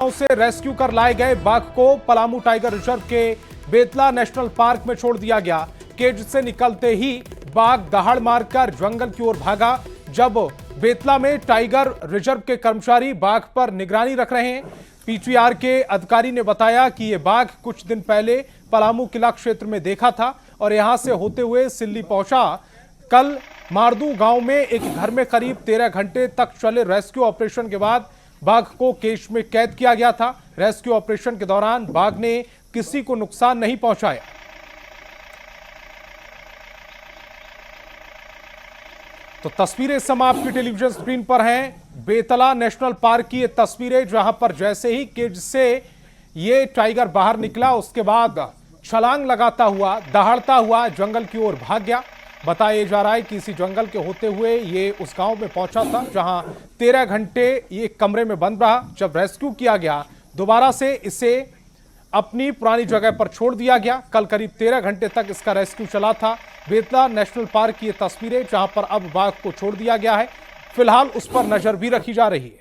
से रेस्क्यू कर लाए गए बाघ को पलामू टाइगर रिजर्व के बेतला नेशनल पार्क में छोड़ दिया गया। केज से निकलते ही बाघ दहाड़ मारकर जंगल की ओर भागा। जब बेतला में टाइगर रिजर्व के कर्मचारी बाघ पर निगरानी रख रहे हैं, पीटीआर के अधिकारी ने बताया कि यह बाघ कुछ दिन पहले पलामू किला क्षेत्र में देखा था और यहां से होते हुए सिल्ली पहुंचा। कल मारदू गांव में एक घर में करीब 13 घंटे तक चले रेस्क्यू ऑपरेशन के बाद बाघ को केज में कैद किया गया था। रेस्क्यू ऑपरेशन के दौरान बाघ ने किसी को नुकसान नहीं पहुंचाया। तो तस्वीरें इस समय आपकी टेलीविजन स्क्रीन पर हैं। बेतला नेशनल पार्क की ये तस्वीरें, जहां पर जैसे ही केज से ये टाइगर बाहर निकला, उसके बाद छलांग लगाता हुआ, दहाड़ता हुआ जंगल की ओर भाग गया। बताया जा रहा है कि इसी जंगल के होते हुए ये उस गांव में पहुंचा था, जहां 13 घंटे ये कमरे में बंद रहा। जब रेस्क्यू किया गया, दोबारा से इसे अपनी पुरानी जगह पर छोड़ दिया गया। कल करीब 13 घंटे तक इसका रेस्क्यू चला था। बेतला नेशनल पार्क की ये तस्वीरें, जहां पर अब बाघ को छोड़ दिया गया है। फिलहाल उस पर नजर भी रखी जा रही है।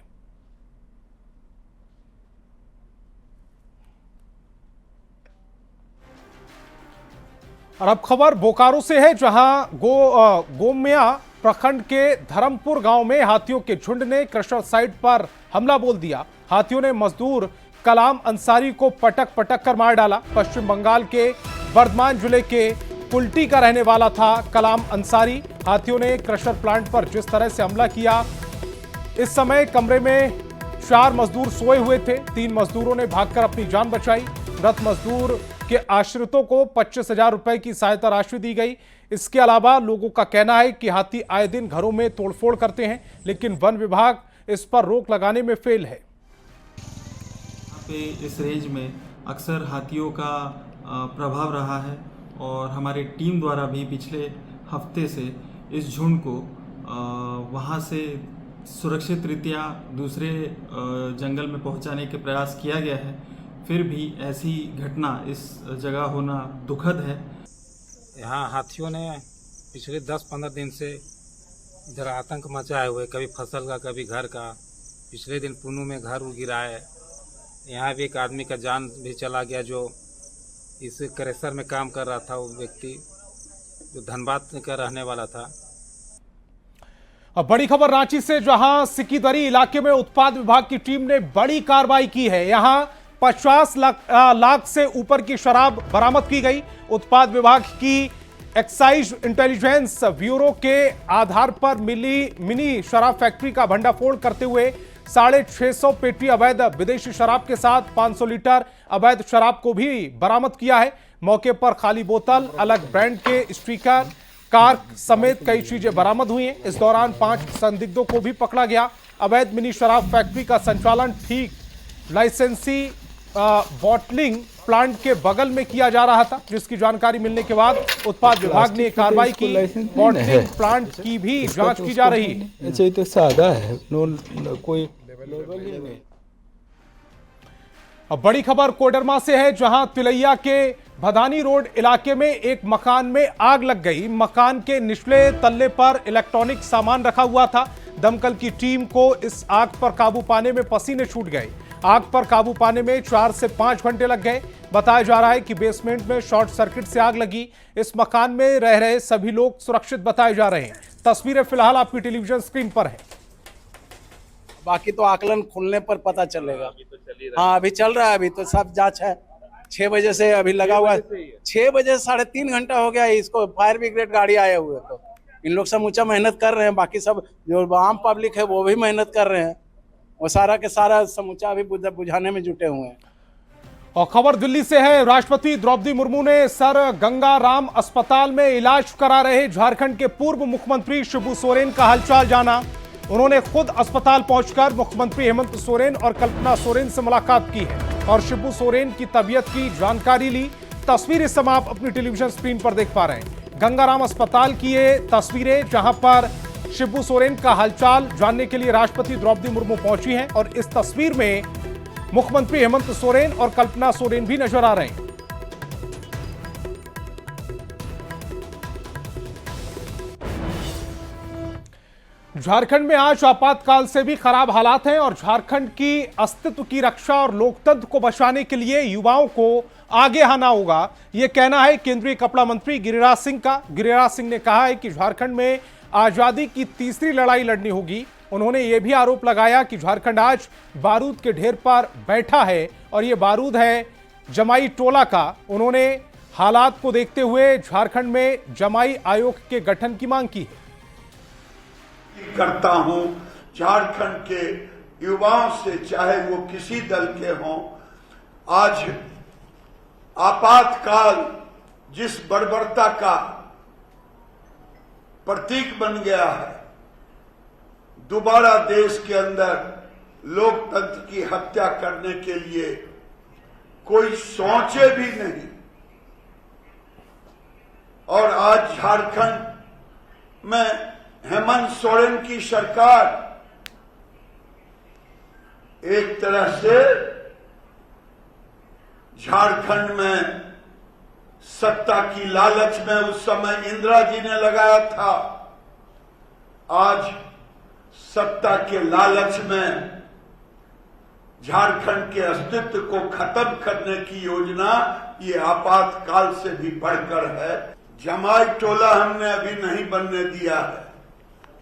और अब खबर बोकारो से है, जहां गोमिया प्रखंड के धर्मपुर गांव में हाथियों के झुंड ने क्रशर साइट पर हमला बोल दिया। हाथियों ने मजदूर कलाम अंसारी को पटक पटक कर मार डाला। पश्चिम बंगाल के बर्धमान जिले के कुल्टी का रहने वाला था कलाम अंसारी। हाथियों ने क्रशर प्लांट पर जिस तरह से हमला किया, इस समय कमरे में 4 मजदूर सोए हुए थे। 3 मजदूरों ने भागकर अपनी जान बचाई। मृत मजदूर के आश्रितों को 25,000 रुपए की सहायता राशि दी गई। इसके अलावा लोगों का कहना है कि हाथी आए दिन घरों में तोड़फोड़ करते हैं, लेकिन वन विभाग इस पर रोक लगाने में फेल है। इस रेंज में अक्सर हाथियों का प्रभाव रहा है और हमारी टीम द्वारा भी पिछले हफ्ते से इस झुंड को वहां से सुरक्षित रीत्या दूसरे जंगल में पहुंचाने के प्रयास किया गया है। फिर भी ऐसी घटना इस जगह होना दुखद है। यहाँ हाथियों ने पिछले 10-15 दिन से इधर आतंक मचाए हुए, कभी फसल का कभी घर का। पिछले दिन पुनू में घर गिराए। यहाँ भी एक आदमी का जान भी चला गया, जो इस क्रेशर में काम कर रहा था। वो व्यक्ति जो धनबाद का रहने वाला था। अब बड़ी खबर रांची से, जहां सिकीदरी इलाके में उत्पाद विभाग की टीम ने बड़ी कार्रवाई की है। यहां 50 लाख से ऊपर की शराब बरामद की गई। उत्पाद विभाग की एक्साइज इंटेलिजेंस ब्यूरो के आधार पर मिली मिनी शराब फैक्ट्री का भंडाफोड़ करते हुए 650 पेटी अवैध विदेशी शराब के साथ 500 लीटर अवैध शराब को भी बरामद किया है। मौके पर खाली बोतल, अलग ब्रांड के स्टिकर, कार्क समेत कई चीजें बरामद हुई हैं। इस दौरान 5 संदिग्धों को भी पकड़ा गया। अवैध मिनी शराब फैक्ट्री का संचालन ठीक लाइसेंसी बॉटलिंग प्लांट के बगल में किया जा रहा था, जिसकी जानकारी मिलने के बाद उत्पाद विभाग ने कार्रवाई की। बॉटलिंग प्लांट की भी जांच की जा रही है। अच्छा, ये तो सादा है, कोई लेवल ही नहीं। अब बड़ी खबर कोडरमा से है, जहां तिलैया के भदानी रोड इलाके में एक मकान में आग लग गई। मकान के निचले तल्ले पर इलेक्ट्रॉनिक सामान रखा हुआ था। दमकल की टीम को इस आग पर काबू पाने में पसीने छूट गए। आग पर काबू पाने में 4 से 5 घंटे लग गए। बताया जा रहा है कि बेसमेंट में शॉर्ट सर्किट से आग लगी। इस मकान में रह रहे सभी लोग सुरक्षित बताए जा रहे हैं। तस्वीरें फिलहाल आपकी टेलीविजन स्क्रीन पर है। बाकी तो आकलन खुलने पर पता चलेगा। हाँ, अभी चल रहा है, अभी तो सब जांच है। 6 बजे से अभी लगा हुआ है। 6 बजे 3.5 घंटा हो गया है। इसको फायर ब्रिगेड गाड़ी आए हुए, तो इन लोग समूचा मेहनत कर रहे हैं। बाकी सब जो आम पब्लिक है वो भी मेहनत कर रहे हैं। वो सारा के सारा समूचा अभी बुझाने में जुटे हुए हैं। और खबर दिल्ली से है, राष्ट्रपति द्रौपदी मुर्मू ने सर गंगा राम अस्पताल में इलाज करा रहे झारखंड के पूर्व मुख्यमंत्री शिबू सोरेन का हालचाल जाना। उन्होंने खुद अस्पताल पहुंचकर मुख्यमंत्री हेमंत सोरेन और कल्पना सोरेन से मुलाकात की है और शिबू सोरेन की तबीयत की जानकारी ली। तस्वीर इस समय आप अपनी टेलीविजन स्क्रीन पर देख पा रहे हैं। गंगाराम अस्पताल की ये तस्वीरें, जहां पर शिबू सोरेन का हालचाल जानने के लिए राष्ट्रपति द्रौपदी मुर्मू पहुंची हैं और इस तस्वीर में मुख्यमंत्री हेमंत सोरेन और कल्पना सोरेन भी नजर आ रहे हैं। झारखंड में आज आपातकाल से भी खराब हालात हैं और झारखंड की अस्तित्व की रक्षा और लोकतंत्र को बचाने के लिए युवाओं को आगे आना होगा, यह कहना है केंद्रीय कपड़ा मंत्री गिरिराज सिंह का। गिरिराज सिंह ने कहा है कि झारखंड में आजादी की तीसरी लड़ाई लड़नी होगी। उन्होंने यह भी आरोप लगाया कि झारखंड आज बारूद के ढेर पर बैठा है और यह बारूद है जमाई टोला का। उन्होंने हालात को देखते हुए झारखंड में जमाई आयोग के गठन की मांग की है। करता हूं झारखंड के युवाओं से, चाहे वो किसी दल के हों, आज आपातकाल जिस बर्बरता का प्रतीक बन गया है, दोबारा देश के अंदर लोकतंत्र की हत्या करने के लिए कोई सोचे भी नहीं। और आज झारखंड में हेमंत सोरेन की सरकार एक तरह से झारखंड में सत्ता की लालच में उस समय इंदिरा जी ने लगाया था, आज सत्ता के लालच में झारखंड के अस्तित्व को खत्म करने की योजना ये आपातकाल से भी बढ़कर है। जमाई टोला हमने अभी नहीं बनने दिया है,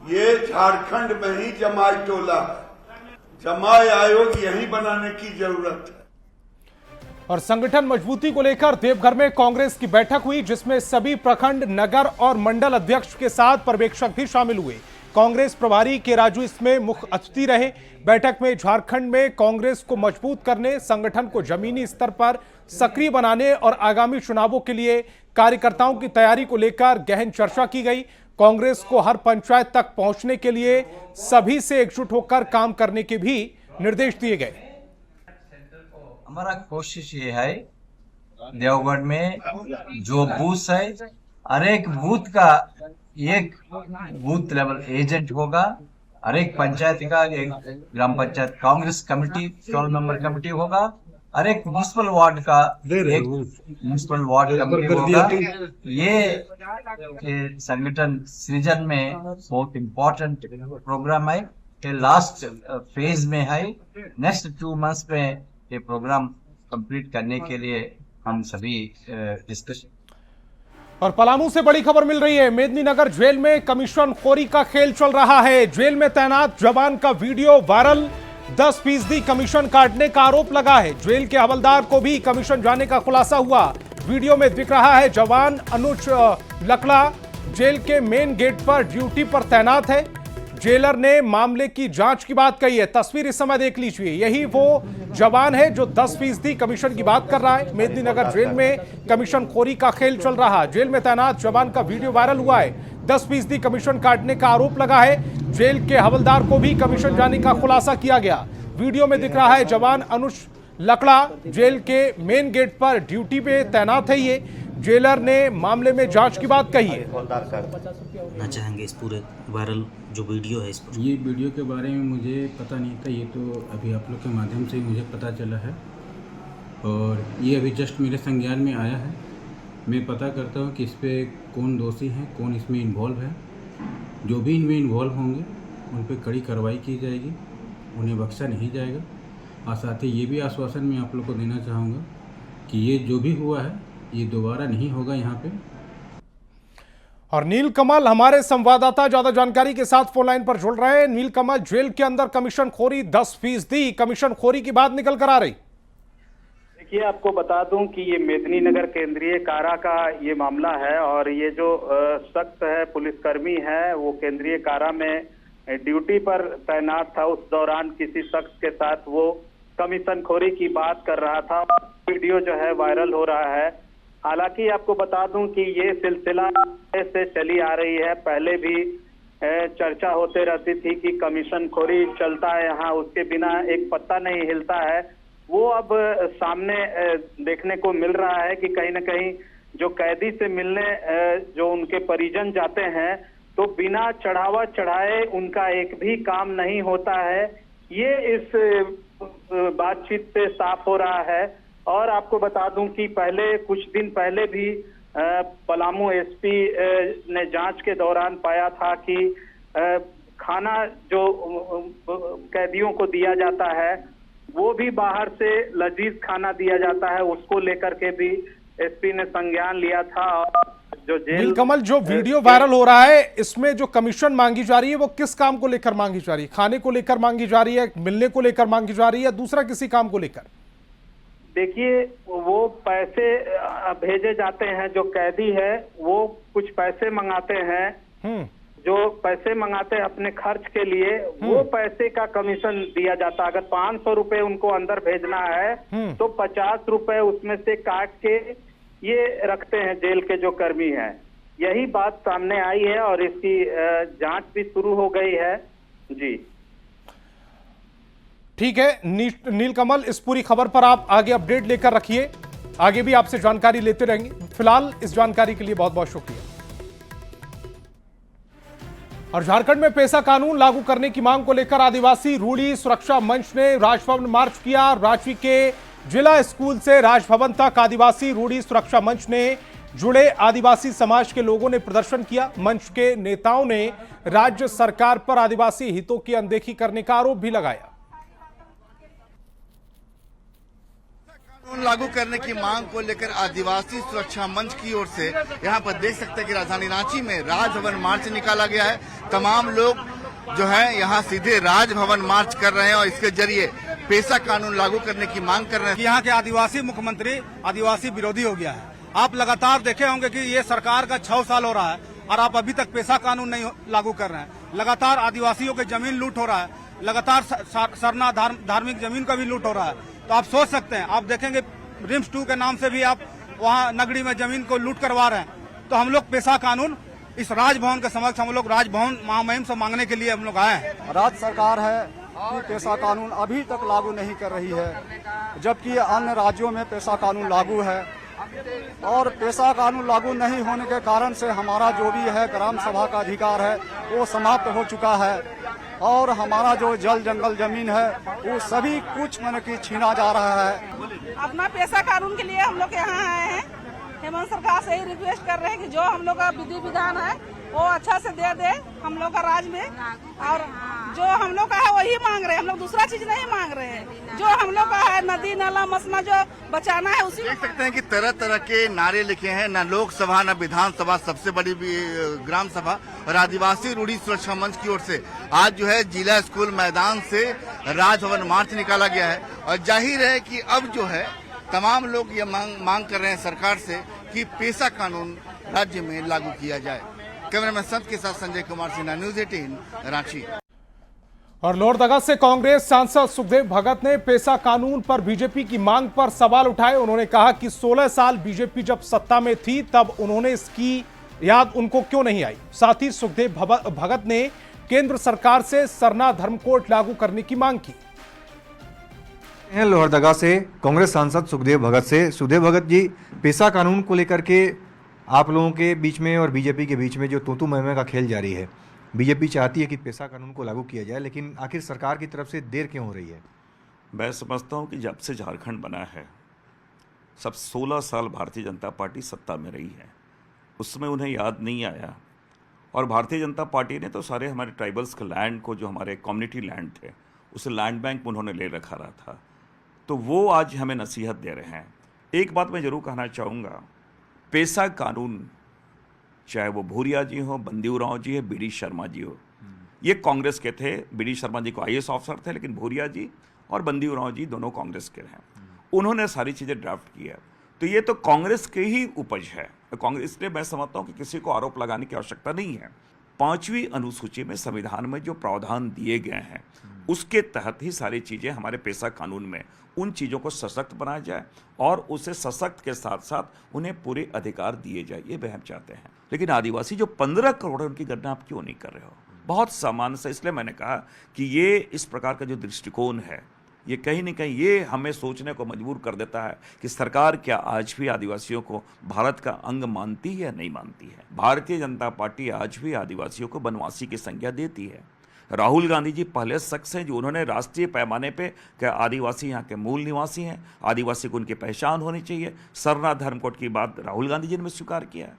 ये झारखंड में ही जमाई टोला है। जमाई आयोग यहीं बनाने की जरूरत है। और संगठन मजबूती को लेकर देवघर में कांग्रेस की बैठक हुई, जिसमें सभी प्रखंड, नगर और मंडल अध्यक्ष के साथ पर्यवेक्षक भी शामिल हुए। कांग्रेस प्रभारी के राजू इसमें मुख्य अतिथि रहे। बैठक में झारखंड में कांग्रेस को मजबूत करने, संगठन को जमीनी स्तर पर सक्रिय बनाने और आगामी चुनावों के लिए कार्यकर्ताओं की तैयारी को लेकर गहन चर्चा की गई। कांग्रेस को हर पंचायत तक पहुंचने के लिए सभी से एकजुट होकर काम करने के भी निर्देश दिए गए। हमारा कोशिश ये है, देवगढ़ में जो बूथ है, हर एक बूथ का एक बूथ लेवल एजेंट होगा। हर एक पंचायत का एक gram panchayat Congress committee 12 member committee होगा। हर एक म्युनिसिपल वार्ड का एक म्युनिसिपल वार्ड कमेटी होगा। ये संगठन सृजन में बहुत इम्पोर्टेंट प्रोग्राम है, ये लास्ट फेज में है। नेक्स्ट 2 मंथ्स में ये प्रोग्राम कंप्लीट करने के लिए हम सभी डिस्कशन। और पलामू से बड़ी खबर मिल रही है। मेदिनीनगर जेल में कमीशन खोरी का खेल चल रहा है। जेल में तैनात जवान का वीडियो वायरल, 10% कमीशन काटने का आरोप लगा है। जेल के हवलदार को भी कमीशन जाने का खुलासा हुआ। वीडियो में दिख रहा है जवान अनुज लकड़ा जेल के मेन गेट पर ड्यूटी पर तैनात है। जेलर ने मामले की जांच की बात कही है। तस्वीर इस समय देख लीजिए, यही वो जवान है जो 10% कमीशन की बात कर रहा है। मेदिनीनगर जेल में कमीशन खोरी का खेल चल रहा है। जेल में तैनात जवान का वीडियो वायरल हुआ है। 10% कमीशन काटने का आरोप लगा है। जेल के हवलदार को भी कमीशन जाने का खुलासा किया गया। वीडियो में दिख रहा है जवान अनुज लकड़ा जेल के मेन गेट पर ड्यूटी पे तैनात है। ये जेलर ने मामले में जांच की बात कही है। ना चाहेंगे इस पूरे वायरल जो वीडियो है इस पर। ये वीडियो के बारे में मुझे पता नहीं था, ये तो अभी आप लोग के माध्यम से मुझे पता चला है और ये अभी जस्ट मेरे संज्ञान में आया है। मैं पता करता हूँ कि इस पर कौन दोषी है, कौन इसमें इन्वॉल्व है। जो भी इनमें इन्वॉल्व होंगे उन पर कड़ी कार्रवाई की जाएगी, उन्हें बख्शा नहीं जाएगा। और साथ ही ये भी आश्वासन मैं आप लोग को देना चाहूँगा कि ये जो भी हुआ है ये दोबारा नहीं होगा यहाँ पे। और नीलकमल हमारे संवाददाता ज्यादा जानकारी के साथ फोन लाइन पर जुड़ रहे हैं। नीलकमल, जेल के अंदर कमीशन खोरी, 10% कमीशन खोरी की बात निकल कर आ रही। देखिए, आपको बता दूं कि ये मेदिनीनगर केंद्रीय कारा का ये मामला है और ये जो शख्स है, पुलिसकर्मी है, वो केंद्रीय कारा में ड्यूटी पर तैनात था। उस दौरान किसी शख्स के साथ वो कमीशन खोरी की बात कर रहा था। वीडियो जो है वायरल हो रहा है। हालांकि आपको बता दूं कि ये सिलसिला से चली आ रही है। पहले भी चर्चा होते रहती थी कि कमीशन खोरी चलता है यहाँ, उसके बिना एक पत्ता नहीं हिलता है। वो अब सामने देखने को मिल रहा है कि कहीं न कहीं जो कैदी से मिलने जो उनके परिजन जाते हैं तो बिना चढ़ावा चढ़ाए उनका एक भी काम नहीं होता है। ये इस बातचीत से साफ हो रहा है। और आपको बता दूं कि पहले कुछ दिन पहले भी पलामू एसपी ने जांच के दौरान पाया था कि खाना जो कैदियों को दिया जाता है वो भी बाहर से लजीज खाना दिया जाता है, उसको लेकर के भी एसपी ने संज्ञान लिया था। और जो जेल नीलकमल, जो वीडियो वायरल हो रहा है इसमें जो कमीशन मांगी जा रही है वो किस काम को लेकर मांगी जा रही है? खाने को लेकर मांगी जा रही है, मिलने को लेकर मांगी जा रही है, या दूसरा किसी काम को लेकर? देखिए, वो पैसे भेजे जाते हैं, जो कैदी है वो कुछ पैसे मंगाते हैं, जो पैसे मंगाते हैं अपने खर्च के लिए, वो पैसे का कमीशन दिया जाता है। अगर 500 रुपए उनको अंदर भेजना है तो 50 रुपए उसमें से काट के ये रखते हैं जेल के जो कर्मी हैं। यही बात सामने आई है और इसकी जांच भी शुरू हो गई है जी। ठीक है नीलकमल, इस पूरी खबर पर आप आगे अपडेट लेकर रखिए, आगे भी आपसे जानकारी लेते रहेंगे। फिलहाल इस जानकारी के लिए बहुत बहुत शुक्रिया। और झारखंड में पेशा कानून लागू करने की मांग को लेकर आदिवासी रूढ़ी सुरक्षा मंच ने राजभवन मार्च किया। रांची के जिला स्कूल से राजभवन तक आदिवासी रूढ़ी सुरक्षा मंच ने जुड़े आदिवासी समाज के लोगों ने प्रदर्शन किया। मंच के नेताओं ने राज्य सरकार पर आदिवासी हितों की अनदेखी करने का आरोप भी लगाया। कानून लागू करने की मांग को लेकर आदिवासी सुरक्षा मंच की ओर से यहां पर देख सकते हैं कि राजधानी रांची में राजभवन मार्च निकाला गया है। तमाम लोग जो है यहां सीधे राजभवन मार्च कर रहे हैं और इसके जरिए पेशा कानून लागू करने की मांग कर रहे हैं। यहाँ के आदिवासी मुख्यमंत्री आदिवासी विरोधी हो गया है। आप लगातार देखे होंगे कि ये सरकार का 6 साल हो रहा है और आप अभी तक पेशा कानून नहीं लागू कर रहे हैं। लगातार आदिवासियों के जमीन लूट हो रहा है, लगातार सरना धार्मिक जमीन का भी लूट हो रहा है। तो आप सोच सकते हैं, आप देखेंगे रिम्स 2 के नाम से भी आप वहाँ नगरी में जमीन को लूट करवा रहे हैं। तो हम लोग पेशा कानून इस राजभवन के समक्ष हम लोग राजभवन महामहिम से मांगने के लिए हम लोग आए हैं। राज्य सरकार है कि पेशा कानून अभी तक लागू नहीं कर रही है, जबकि अन्य राज्यों में पेशा कानून लागू है। और पेशा कानून लागू नहीं होने के कारण से हमारा जो भी है ग्राम सभा का अधिकार है वो समाप्त हो चुका है और हमारा जो जल जंगल जमीन है वो सभी कुछ मन की छीना जा रहा है। अपना पेशा कानून के लिए हम लोग यहाँ आए हैं। हेमंत सरकार से ही रिक्वेस्ट कर रहे हैं कि जो हम लोग का विधि विधान है वो अच्छा से दे हम लोग का राज्य में, और जो हम लोग का है वही मांग रहे हैं। हम लोग दूसरा चीज नहीं मांग रहे हैं। जो हम लोग का है नदी नाला मसना जो बचाना है उसी। देख सकते हैं कि तरह तरह के नारे लिखे हैं, न लोकसभा न विधानसभा, सबसे बड़ी ग्राम सभा। और आदिवासी रूढ़ी सुरक्षा मंच की ओर से आज जो है जिला स्कूल मैदान से राजभवन मार्च निकाला गया है। और जाहिर है कि अब जो है तमाम लोग ये मांग कर रहे हैं सरकार से कि पेशा कानून राज्य में लागू किया जाए। कैमरामैन संत के साथ संजय कुमार सिन्हा, न्यूज 18 रांची। और लोहरदगा से कांग्रेस सांसद सुखदेव भगत ने पेशा कानून पर बीजेपी की मांग पर सवाल उठाए। उन्होंने कहा कि 16 साल बीजेपी जब सत्ता में थी तब उन्होंने इसकी याद उनको क्यों नहीं आई। साथ ही सुखदेव भगत ने केंद्र सरकार से सरना धर्मकोड लागू करने की मांग की। लोहरदगा से कांग्रेस सांसद सुखदेव भगत से। सुखदेव भगत जी, पेशा कानून को लेकर के आप लोगों के बीच में और बीजेपी के बीच में जो तू मैं का खेल जारी है, बीजेपी चाहती है कि पेशा कानून को लागू किया जाए, लेकिन आखिर सरकार की तरफ से देर क्यों हो रही है? मैं समझता हूं कि जब से झारखंड बना है, सब 16 साल भारतीय जनता पार्टी सत्ता में रही है, उसमें उन्हें याद नहीं आया। और भारतीय जनता पार्टी ने तो सारे हमारे ट्राइबल्स के लैंड को, जो हमारे कम्युनिटी लैंड थे, उसे लैंड बैंक उन्होंने ले रखा रहा था। तो वो आज हमें नसीहत दे रहे हैं। एक बात मैं ज़रूर कहना चाहूँगा, पेशा कानून चाहे वो भूरिया जी हो, बंदी उरांव जी है, बीडी शर्मा जी हो, ये कांग्रेस के थे। बीडी शर्मा जी को IAS ऑफिसर थे, लेकिन भूरिया जी और बंदी उरांव जी दोनों कांग्रेस के हैं। उन्होंने सारी चीज़ें ड्राफ्ट की है, तो ये तो कांग्रेस के ही उपज है। कांग्रेस, इसलिए मैं समझता हूँ कि किसी को आरोप लगाने की आवश्यकता नहीं है। 5वीं अनुसूची में संविधान में जो प्रावधान दिए गए हैं उसके तहत ही सारी चीज़ें हमारे पेशा कानून में उन चीज़ों को सशक्त बनाया जाए और उसे सशक्त के साथ साथ उन्हें पूरे अधिकार दिए जाए, ये वह हम चाहते हैं। लेकिन आदिवासी जो 15 करोड़ है उनकी गणना आप क्यों नहीं कर रहे हो? बहुत सामान्य से। इसलिए मैंने कहा कि ये इस प्रकार का जो दृष्टिकोण है, ये कहीं ना कहीं ये हमें सोचने को मजबूर कर देता है कि सरकार क्या आज भी आदिवासियों को भारत का अंग मानती है या नहीं मानती है। भारतीय जनता पार्टी आज भी आदिवासियों को वनवासी की संज्ञा देती है। राहुल गांधी जी पहले शख्स हैं जो उन्होंने राष्ट्रीय पैमाने पे क्या आदिवासी यहाँ के मूल निवासी हैं, आदिवासी को उनकी पहचान होनी चाहिए, सरना धर्म कोड की बात राहुल गांधी जी ने स्वीकार किया है।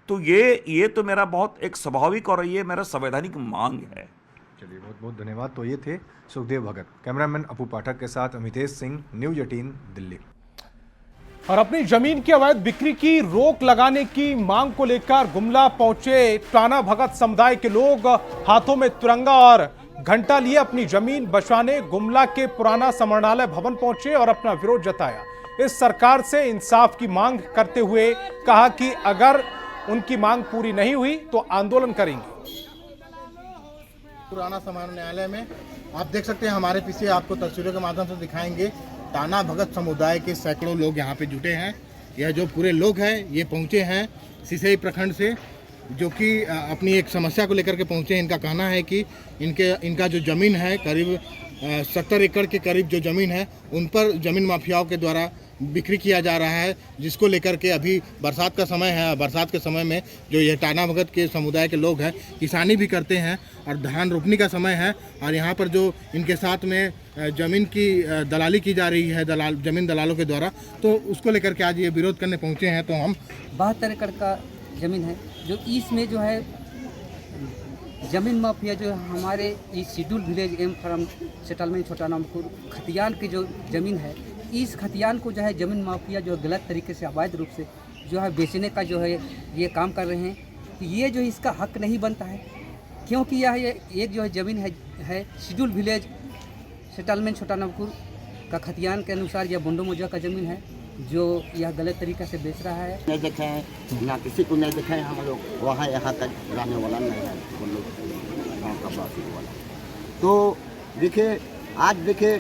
तो ये तो मेरा बहुत एक स्वाभाविक और ये मेरा संवैधानिक मांग है चलिए, बहुत बहुत धन्यवाद। तो ये थे सुखदेव भगत। कैमरामैन अपू पाठक के साथ अमितेश सिंह, न्यूज 18 दिल्ली। और अपनी जमीन की अवैध बिक्री की रोक लगाने की मांग को लेकर गुमला पहुंचे टाना भगत समुदाय के लोग हाथों में तिरंगा और घंटा लिए अपनी जमीन बचाने गुमला के पुराना समरणालय भवन पहुंचे और अपना विरोध जताया। इस सरकार से इंसाफ की मांग करते हुए कहा कि अगर उनकी मांग पूरी नहीं हुई तो आंदोलन करेंगे। पुराना समरणालय में आप देख सकते हैं, हमारे पीछे आपको तस्वीरों के माध्यम से दिखाएंगे, टाना भगत समुदाय के सैकड़ों लोग यहाँ पे जुटे हैं। यह जो पूरे लोग हैं ये पहुँचे हैं सिसई प्रखंड से, जो कि अपनी एक समस्या को लेकर के पहुँचे हैं। इनका कहना है कि इनका जो ज़मीन है करीब 70 एकड़ के करीब जो ज़मीन है उन पर ज़मीन माफियाओं के द्वारा बिक्री किया जा रहा है, जिसको लेकर के अभी बरसात का समय है। बरसात के समय में जो ये टाना भगत के समुदाय के लोग हैं किसानी भी करते हैं और धान रोपनी का समय है, और यहाँ पर जो इनके साथ में ज़मीन की दलाली की जा रही है ज़मीन दलालों के द्वारा, तो उसको लेकर के आज ये विरोध करने पहुँचे हैं। तो हम 72 एकड़ का ज़मीन है, जो इसमें जो है ज़मीन माफिया जो हमारे इस schedule village M farm settlement छोटा नामपुर खतियान की जो ज़मीन है, इस खतियान को जो है ज़मीन माफिया जो गलत तरीके से अवैध रूप से जो है बेचने का जो है ये काम कर रहे हैं। तो ये जो इसका हक नहीं बनता है, क्योंकि यह एक जो है ज़मीन है शेड्यूल विलेज सेटलमेंट छोटा नामपुर का खतियान के अनुसार यह बंडो मौजा का ज़मीन है, जो यह गलत तरीके से बेच रहा है। नहीं देखे हैं ना, किसी को नहीं देखे हैं, हम लोग वहाँ यहाँ तक रहने वाला नहीं है, वो लोग गाँव का वासी वाला। तो देखिए, आज देखिए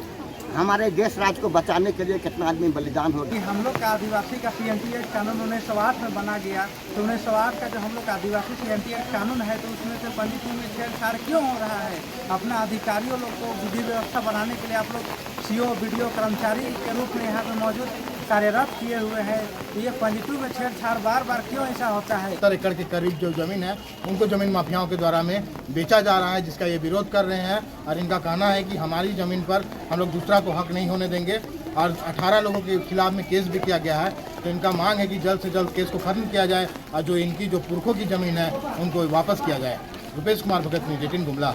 हमारे देश राज्य को बचाने के लिए कितना आदमी बलिदान हो रहा है। हम लोग का आदिवासी का CMT एक्ट कानून 1908 में बना गया, तो 1908 का जो हम लोग का आदिवासी CMT एक्ट कानून है, तो उसमें से पंजीकृत में छेड़छाड़ क्यों हो रहा है? अपना अधिकारियों लोग को विधि व्यवस्था बनाने के लिए आप लोग CO BDO कर्मचारी के रूप में यहाँ पे मौजूद कार्यरत किए हुए हैं, तो ये पंजीकृत में छेड़छाड़ बार बार क्यों ऐसा होता है? 70 एकड़ के करीब जो ज़मीन है उनको ज़मीन माफियाओं के द्वारा में बेचा जा रहा है, जिसका ये विरोध कर रहे हैं। और इनका कहना है कि हमारी ज़मीन पर हम लोग दूसरा को हक नहीं होने देंगे, और 18 लोगों के खिलाफ में केस भी किया गया है। तो इनका मांग है कि जल्द से जल्द केस को खत्म किया जाए और जो इनकी जो पुरखों की ज़मीन है उनको वापस किया जाए। रुपेश कुमार भगत, न्यूज़ 18 गुमला।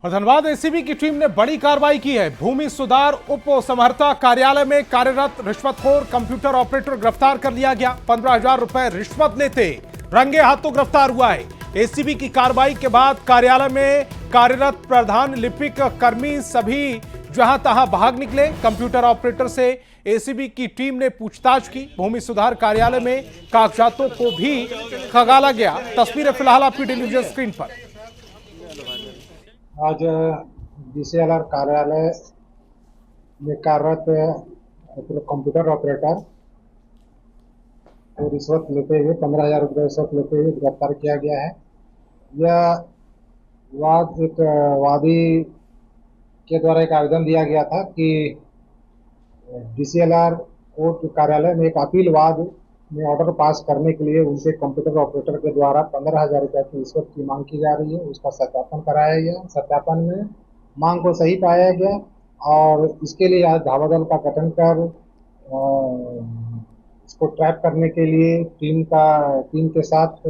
और धनबाद एसीबी की टीम ने बड़ी कार्रवाई की है। भूमि सुधार उप समहर्ता कार्यालय में कार्यरत रिश्वतखोर कंप्यूटर ऑपरेटर गिरफ्तार कर लिया गया। 15,000 रुपए रिश्वत लेते रंगे हाथों गिरफ्तार हुआ है। एसीबी की कार्रवाई के बाद कार्यालय में कार्यरत प्रधान लिपिक कर्मी सभी जहां तहां भाग निकले। कंप्यूटर ऑपरेटर से एसीबी की टीम ने पूछताछ की। भूमि सुधार कार्यालय में कागजातों को भी खंगाला गया। तस्वीरें फिलहाल आपकी टेलीविजन स्क्रीन पर। आज DCLR कार्यालय में कार्यरत कंप्यूटर ऑपरेटर को रिश्वत लेते हुए 15,000 रुपये रिश्वत लेते हुए गिरफ्तार किया गया है। यह वाद एक वादी के द्वारा एक आवेदन दिया गया था कि DCLR कोर्ट कार्यालय में एक अपील वाद में ऑर्डर पास करने के लिए उनसे कंप्यूटर ऑपरेटर के द्वारा 15,000 रुपये की रिश्वत की मांग की जा रही है। उसका सत्यापन कराया गया। सत्यापन में मांग को सही पाया गया और इसके लिए आज धावा दल का गठन कर इसको ट्रैप करने के लिए टीम के साथ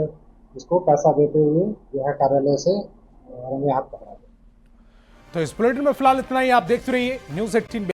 इसको पैसा देते हुए यह कार्यालय से रंगे हाथ पकड़ा गया। तो इस बुलेटिन में फिलहाल इतना ही। आप देखते रहिए न्यूज़ 18।